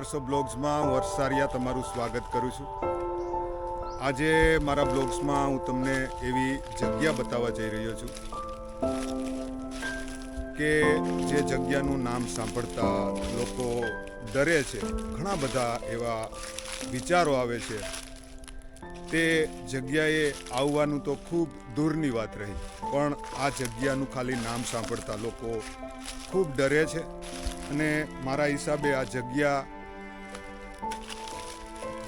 1100 બ્લોગ્સમાં હું વર્ષારિયા તમારું સ્વાગત કરું છું. આજે મારા બ્લોગ્સમાં હું તમને એવી જગ્યા બતાવવા જઈ રહ્યો છું કે જે જગ્યાનું નામ સાંભળતા લોકો ડરે છે. ઘણા બધા એવા વિચારો આવે છે. તે જગ્યાએ આવવાનું તો ખૂબ દૂરની વાત રહી, પણ આ જગ્યાનું ખાલી નામ સાંભળતા લોકો ખૂબ ડરે છે. અને મારા હિસાબે આ જગ્યા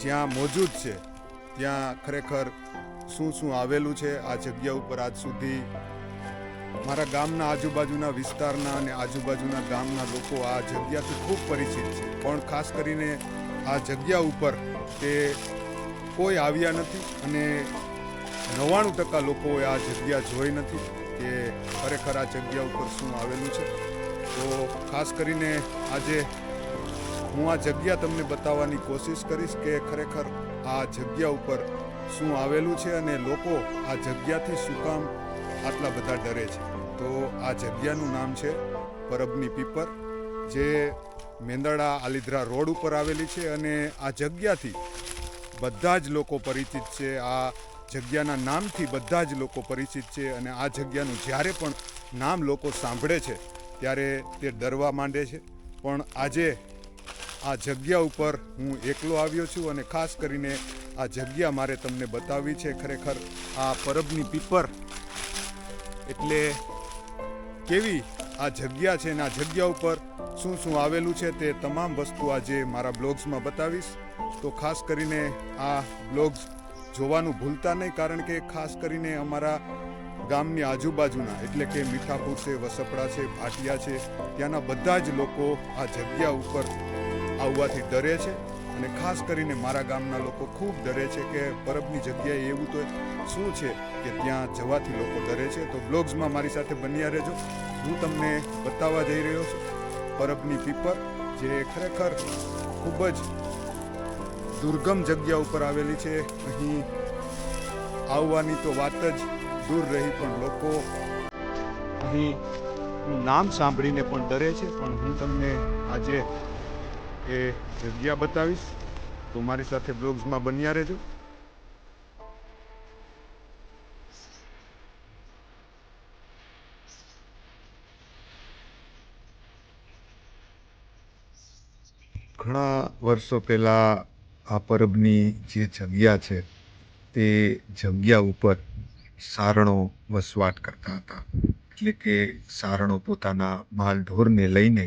જ્યાં મોજૂદ છે ત્યાં ખરેખર શું શું આવેલું છે. આ જગ્યા ઉપર આજ સુધી મારા ગામના આજુબાજુના વિસ્તારના અને આજુબાજુના ગામના લોકો આ જગ્યાથી ખૂબ પરિચિત છે, પણ ખાસ કરીને આ જગ્યા ઉપર તે કોઈ આવ્યા નથી અને 99% લોકોએ આ જગ્યા જોઈ નથી કે ખરેખર આ જગ્યા ઉપર શું આવેલું છે. તો ખાસ કરીને આજે હું આ જગ્યા તમને બતાવવાની કોશિશ કરીશ કે ખરેખર આ જગ્યા ઉપર શું આવેલું છે અને લોકો આ જગ્યાથી શું કામ આટલા બધા ડરે છે. તો આ જગ્યાનું નામ છે પરબની પીપર, જે મેંદરડા આલિદ્રા રોડ ઉપર આવેલી છે. અને આ જગ્યાથી બધા જ લોકો પરિચિત છે. આ જગ્યાના નામથી બધા જ લોકો પરિચિત છે. અને આ જગ્યાનું જ્યારે પણ નામ લોકો સાંભળે છે ત્યારે તે ડરવા માંડે છે. પણ આજે આ જગ્યા ઉપર હું એકલો આવ્યો છું અને ખાસ કરીને આ જગ્યા મારે તમને બતાવવી છે. ખરેખર આ પરબની પીપર એટલે કેવી આ જગ્યા છે અને આ જગ્યા ઉપર શું શું આવેલું છે તે તમામ વસ્તુ આજે મારા બ્લોગ્સમાં બતાવીશ. તો ખાસ કરીને આ બ્લોગ્સ જોવાનું ભૂલતા નહીં, કારણ કે ખાસ કરીને અમારા ગામની આજુબાજુના એટલે કે મીઠાપુર છે, વસપડા છે, ભાટિયા છે, ત્યાંના બધા જ લોકો આ જગ્યા ઉપર આવવાથી ડરે છે. અને ખાસ કરીને મારા ગામના લોકો ખૂબ ડરે છે કે પરબની જગ્યાએ એવું તો શું છે કે ત્યાં જવાથી લોકો ડરે છે. તો બ્લોગ્સમાં મારી સાથે બન્યા રહેજો. હું તમને બતાવવા જઈ રહ્યો છું પરબની પીપર, જે ખરેખર ખૂબ જ દુર્ગમ જગ્યા ઉપર આવેલી છે. અહીં આવવાની તો વાત જ દૂર રહી, પણ લોકો અહીં નામ સાંભળીને પણ ડરે છે. પણ હું તમને આજે એ જગ્યા બતાવીશ, તો મારી સાથે બ્લોગ્સમાં બન્યા રહેજો. ઘણા વર્ષો પહેલાં આ પરબની જે જગ્યા છે તે જગ્યા ઉપર સારણો વસવાટ કરતા હતા. એટલે કે સારણો પોતાના માલ ઢોરને લઈને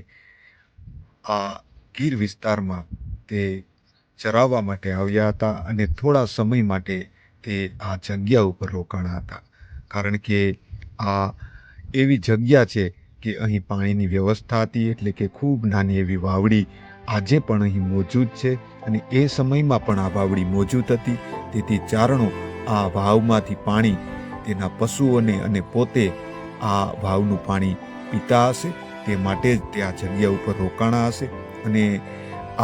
આ ગીર વિસ્તારમાં તે ચરાવવા માટે આવ્યા હતા અને થોડા સમય માટે તે આ જગ્યા ઉપર રોકાણા હતા. કારણ કે આ એવી જગ્યા છે કે અહીં પાણીની વ્યવસ્થા હતી, એટલે કે ખૂબ નાની એવી વાવડી આજે પણ અહીં મોજૂદ છે. અને એ સમયમાં પણ આ વાવડી મોજૂદ હતી. તેથી ચારણો આ વાવમાંથી પાણી તેના પશુઓને અને પોતે આ વાવનું પાણી પીતા હશે, તે માટે જ તે આ જગ્યા ઉપર રોકાણા હશે. અને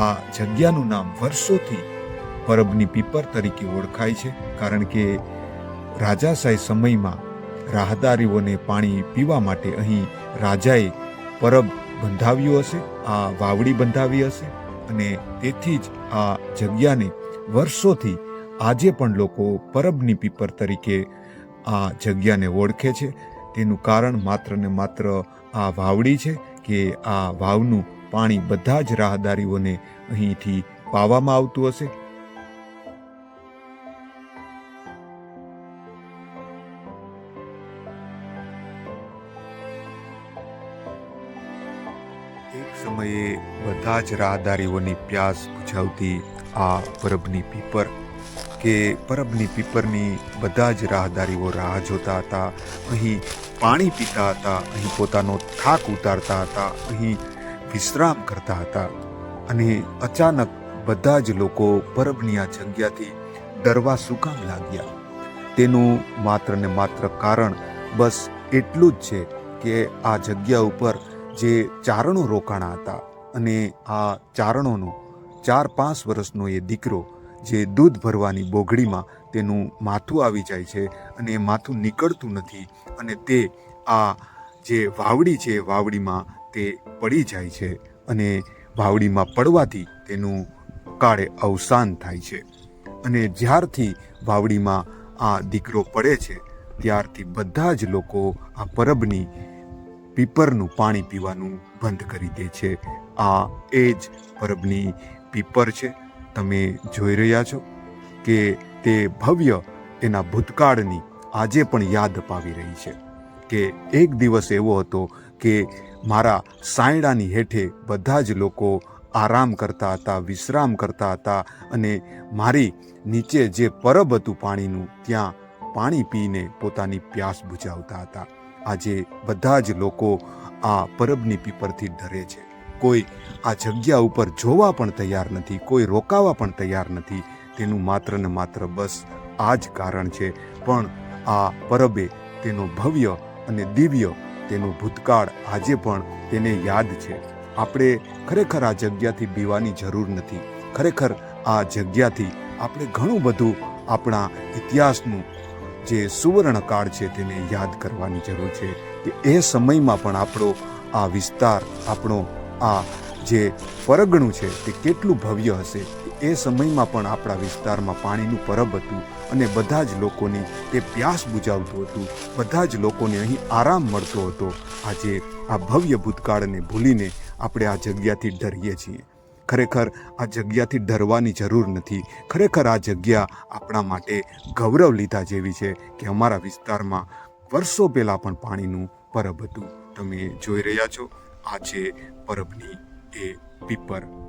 આ જગ્યાનું નામ વર્ષોથી પરબની પીપર તરીકે ઓળખાય છે, કારણ કે રાજાશાહી સમયમાં રાહદારીઓને પાણી પીવા માટે અહીં રાજાએ પરબ બંધાવ્યું હશે, આ વાવડી બંધાવી હશે. અને તેથી જ આ જગ્યાને વર્ષોથી આજે પણ લોકો પરબની પીપર તરીકે આ જગ્યાને ઓળખે છે. તેનું કારણ માત્ર ને માત્ર આ વાવડી છે કે આ વાવનું પાણી બધા જ રાહદારીઓને અહીંથી પાવામાં આવતું હશે. એક સમયે બધા જ રાહદારીઓની પ્યાસ બુઝાવતી આ પરબની પીપર, કે પરબની પીપરની બધા જ રાહદારીઓ રાહ જોતા હતા. અહીં પાણી પીતા હતા, અહીં પોતાનો થાક ઉતારતા હતા, અહીં વિશ્રામ કરતા હતા. અને અચાનક બધા જ લોકો પરબની આ જગ્યાથી ડરવા શું કામ લાગ્યા? તેનું માત્ર ને માત્ર કારણ બસ એટલું જ છે કે આ જગ્યા ઉપર જે ચારણો રોકાણા હતા અને આ ચારણોનો 4-5 વર્ષનો એ દીકરો જે દૂધ ભરવાની બોઘડીમાં તેનું માથું આવી જાય છે અને એ માથું નીકળતું નથી, અને તે આ જે વાવડી છે વાવડીમાં તે પડી જાય છે. અને વાવડીમાં પડવાથી તેનું કાળે અવસાન થાય છે. અને જ્યારથી વાવડીમાં આ દીકરો પડે છે ત્યારથી બધા જ લોકો આ પરબની પીપરનું પાણી પીવાનું બંધ કરી દે છે. આ એ જ પરબની પીપર છે. તમે જોઈ રહ્યા છો કે તે ભવ્ય એના ભૂતકાળની આજે પણ યાદ અપાવી રહી છે કે એક દિવસ એવો હતો કે મારા સાયડાની હેઠે બધા જ લોકો આરામ કરતા હતા, વિશ્રામ કરતા હતા અને મારી નીચે જે પરબ હતું પાણીનું ત્યાં પાણી પીને પોતાની પ્યાસ બુઝાવતા હતા. આજે બધા જ લોકો આ પરબની પીપરથી ડરે છે. કોઈ આ જગ્યા ઉપર જોવા પણ તૈયાર નથી, કોઈ રોકાવા પણ તૈયાર નથી. તેનું માત્ર ને માત્ર બસ આ જ કારણ છે. પણ આ પરબે તેનો ભવ્ય અને દિવ્ય તેનો ભૂતકાળ આજે પણ તેને યાદ છે. આપણે ખરેખર આ જગ્યાથી બીવાની જરૂર નથી. ખરેખર આ જગ્યાથી આપણે ઘણું બધું આપણા ઇતિહાસનું જે સુવર્ણકાળ છે તેને યાદ કરવાની જરૂર છે કે એ સમયમાં પણ આપણો આ વિસ્તાર, આપણો આ જે પરગણું છે તે કેટલું ભવ્ય હશે. એ સમયમાં પણ આપણા વિસ્તારમાં પાણીનું પરબ હતું અને બધા જ લોકોની તે પ્યાસ બુઝાવતું હતું, બધા જ લોકોને અહીં આરામ મળતો હતો. આજે આ ભવ્ય ભૂતકાળને ભૂલીને આપણે આ જગ્યાથી ડરીએ છીએ. ખરેખર આ જગ્યાથી ડરવાની જરૂર નથી. ખરેખર આ જગ્યા આપણા માટે ગૌરવ લીધા જેવી છે કે અમારા વિસ્તારમાં વર્ષો પહેલાં પણ પાણીનું પરબ હતું. તમે જોઈ રહ્યા છો આ છે પરબની એ પીપર.